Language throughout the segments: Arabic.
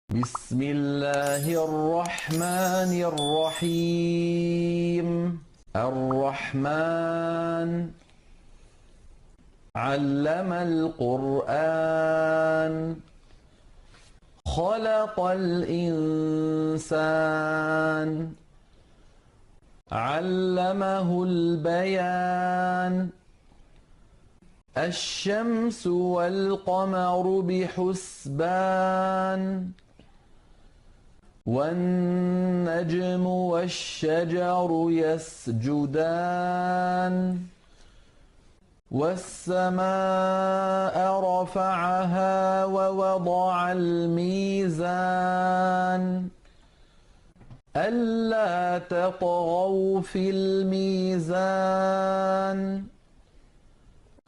بسم الله الرحمن الرحيم. الرحمن علم القرآن، خلق الإنسان، علمه البيان. الشمس والقمر بحسبان، والنجم والشجر يسجدان. والسماء رفعها ووضع الميزان، ألا تطغوا في الميزان،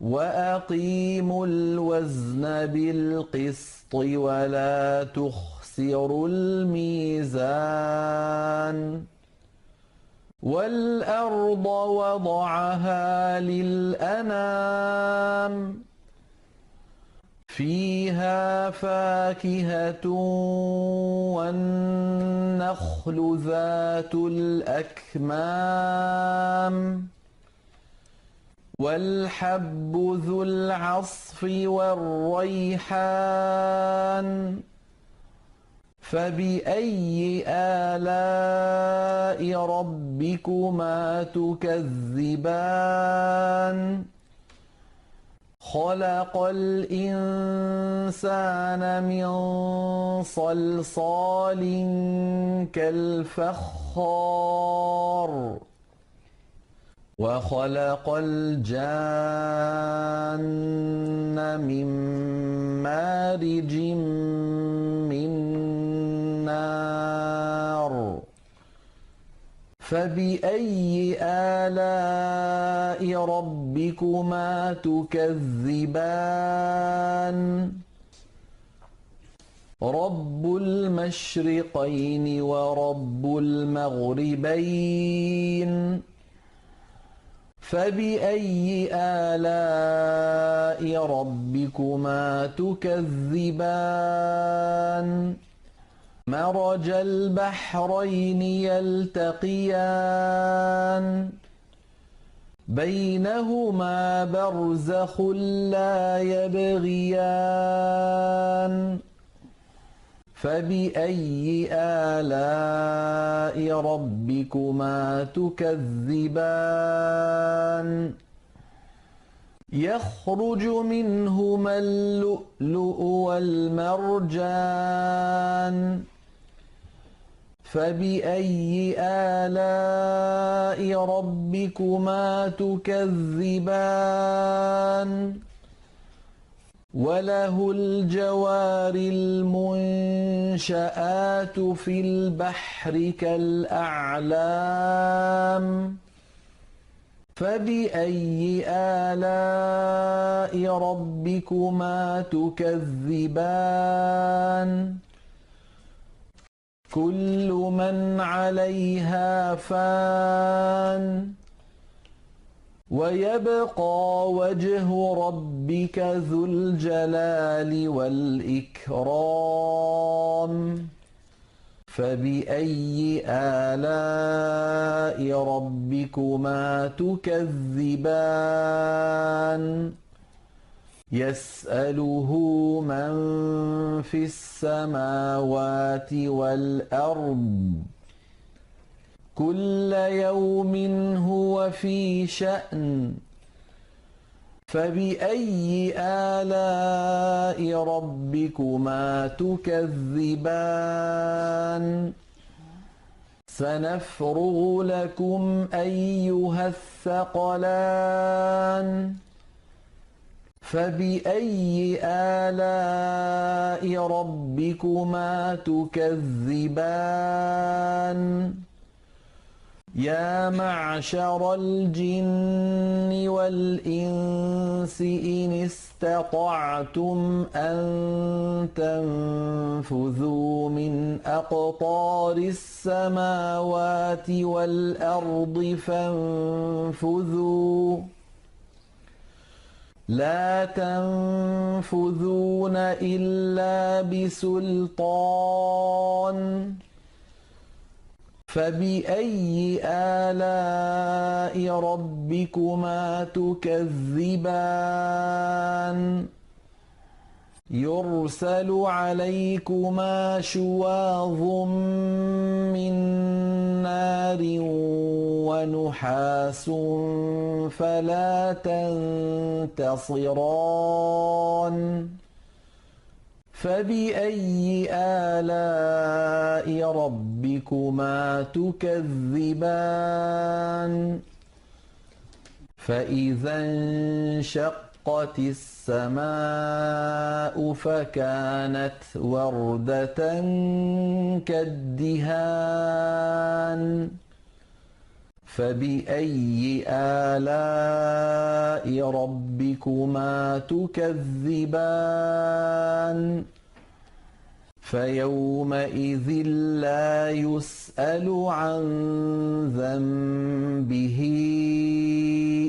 وأقيموا الوزن بالقسط ولا تخسروا الميزان. والأرض وضعها للأنام، فيها فاكهة والنخل ذات الأكمام، والحب ذو العصف والريحان. فبأي آلاء ربكما تكذبان؟ خلق الإنسان من صلصال كالفخار، وخلق الجان من مارج من نار. فبأي آلاء ربكما تكذبان؟ رب المشرقين ورب المغربين. فبأي آلاء ربكما تكذبان؟ مرج البحرين يلتقيان، بينهما برزخ لا يبغيان. فبأي آلاء ربكما تكذبان؟ يخرج منهما اللؤلؤ والمرجان. فبأي آلاء ربكما تكذبان؟ وله الجوار المنشآت في البحر كالأعلام. فبأي آلاء ربكما تكذبان؟ كل من عليها فان، ويبقى وجه ربك ذو الجلال والإكرام. فبأي آلاء ربكما تكذبان؟ يسأله من في السماوات والأرض، كل يوم هو في شأن. فبأي آلاء ربكما تكذبان؟ سنفرغ لكم أيها الثقلان. فبأي آلاء ربكما تكذبان؟ يا معشر الجن والإنس إن استطعتم أن تنفذوا من أقطار السماوات والأرض فانفذوا، لا تنفذون إلا بسلطان فبأي آلاء ربكما تكذبان يرسل عليكما شواظ من نار ونحاس فلا تنتصران فبأي آلاء ربكما تكذبان فإذا انشقت السماء فكانت وردة كالدهان فبأي آلاء ربكما تكذبان فيومئذ لا يسأل عن ذنبه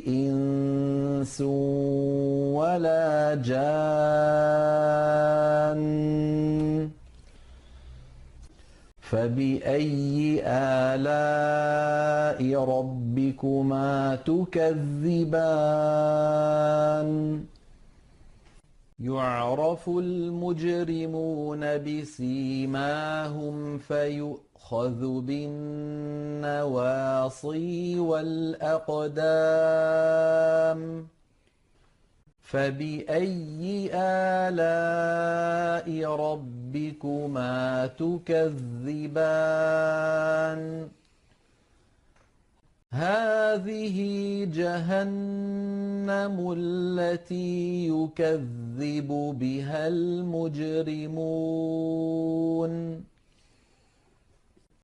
إنس ولا جان فبأي آلاء ربكما تكذبان يعرف المجرمون بسيماهم فيؤخذ بالنواصي والأقدام فبأي آلاء ربكما تكذبان هذه جهنم التي يكذب بها المجرمون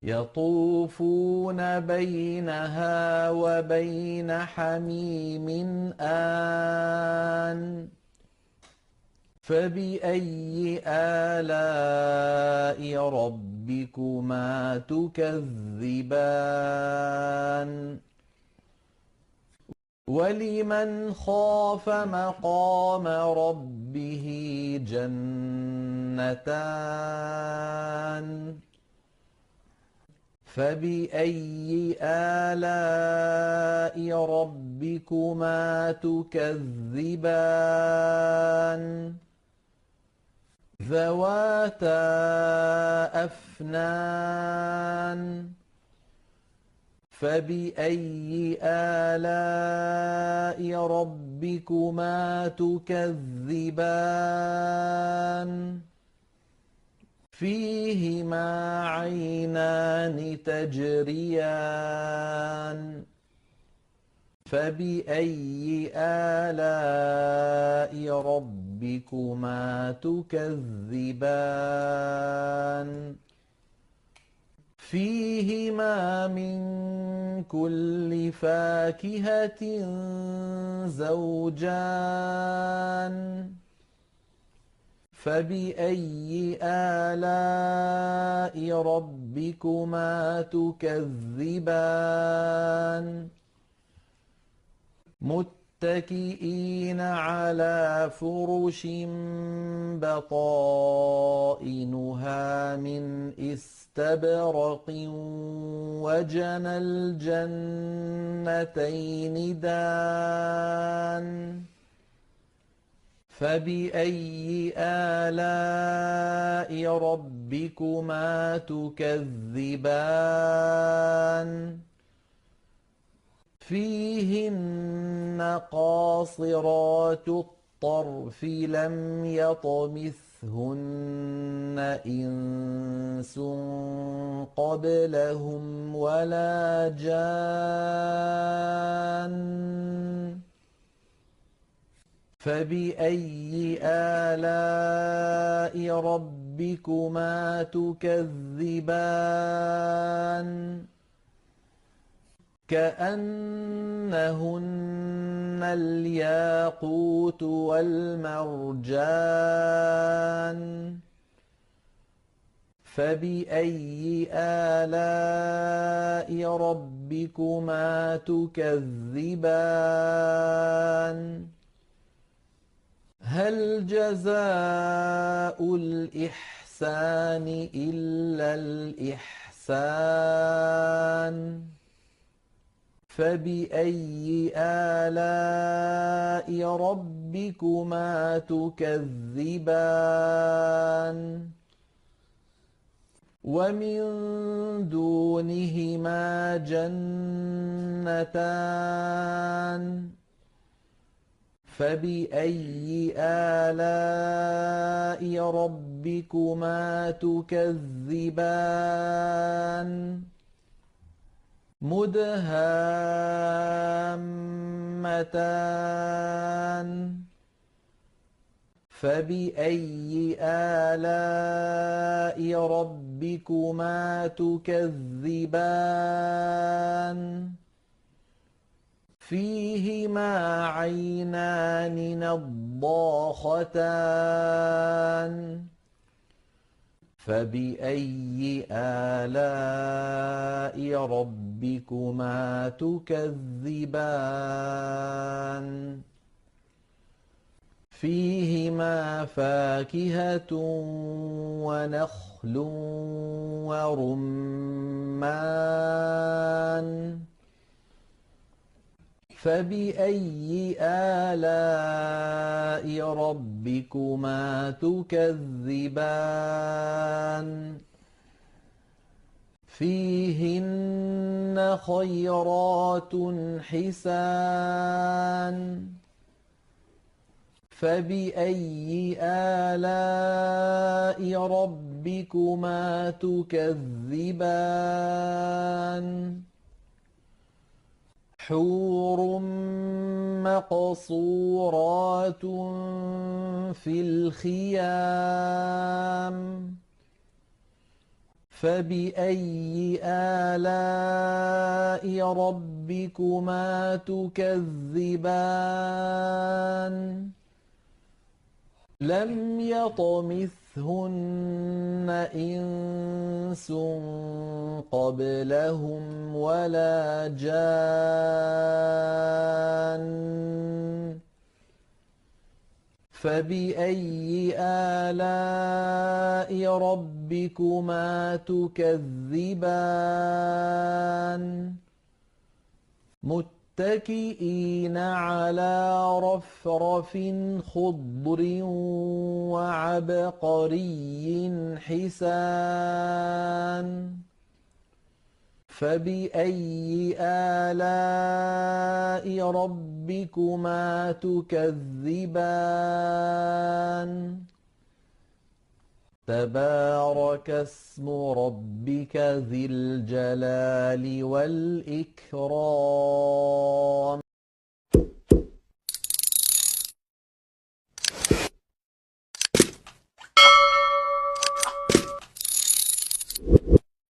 يطوفون بينها وبين حميم آن فبأي آلاء ربكما تكذبان ولمن خاف مقام ربه جنتان فبأي آلاء ربكما تكذبان ذواتا أفنان فبأي آلاء ربكما تكذبان فيهما عينان تجريان فبأي آلاء ربكما تكذبان فيهما من كل فاكهة زوجان فبأي آلاء ربكما تكذبان متكئين على فرش بطائنها من استبرق وجنى الجنتين دان فبأي آلاء ربكما تكذبان فيهن قاصرات الطرف لم يطمثهن إنس قبلهم ولا جان فبأي آلاء ربكما تكذبان كأنهن الياقوت والمرجان فبأي آلاء ربكما تكذبان هل جزاء الإحسان إلا الإحسان فبأي آلاء ربكما تكذبان ومن دونهما جنتان فبأي آلاء ربكما تكذبان مدهامتان فبأي آلاء ربكما تكذبان فيهما عينان نضاختان فبأي آلاء ربكما تكذبان فيهما فاكهة ونخل ورمان فبأي آلاء ربكما تكذبان فيهن خيرات حسان فبأي آلاء ربكما تكذبان حور مقصورات في الخيام فبأي آلاء ربكما تكذبان لم يطمثهن إنس قبلهم ولا جان فبأي آلاء ربكما تكذبان متكئين على رفرف خضر وعبقري حسان فبأي آلاء ربكما تكذبان تبارك اسم ربك ذي الجلال والإكرام